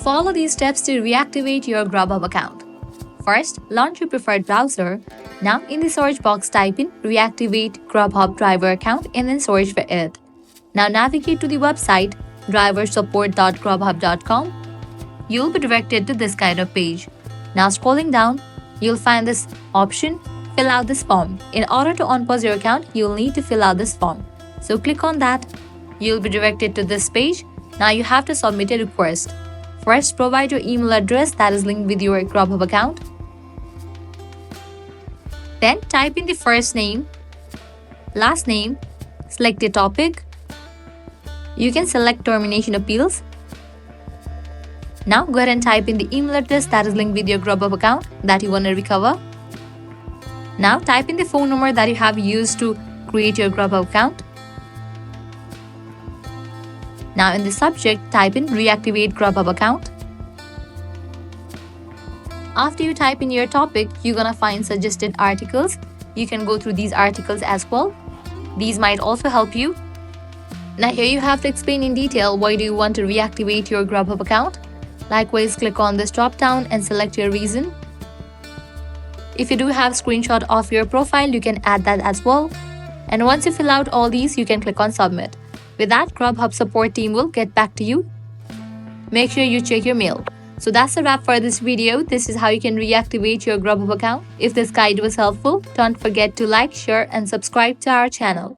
Follow these steps to reactivate your Grubhub account. First, launch your preferred browser. Now, in the search box, type in Reactivate Grubhub driver account and then search for it. Now, navigate to the website driversupport.grubhub.com. You'll be directed to this kind of page. Now, scrolling down, you'll find this option, Fill out this form. In order to unpause your account, you'll need to fill out this form. So click on that. You'll be directed to this page. Now you have to submit a request. First, provide your email address that is linked with your Grubhub account. Then type in the first name, last name, select a topic. You can select termination appeals. Now go ahead and type in the email address that is linked with your Grubhub account that you want to recover. Now type in the phone number that you have used to create your Grubhub account. Now in the subject, type in Reactivate Grubhub account. After you type in your topic, you're gonna find suggested articles. You can go through these articles as well. These might also help you. Now here you have to explain in detail why do you want to reactivate your Grubhub account. Likewise, click on this drop down and select your reason. If you do have a screenshot of your profile, you can add that as well. And once you fill out all these, you can click on submit. With that, Grubhub support team will get back to you. Make sure you check your mail. So that's a wrap for this video. This is how you can reactivate your Grubhub account. If this guide was helpful, don't forget to like, share and subscribe to our channel.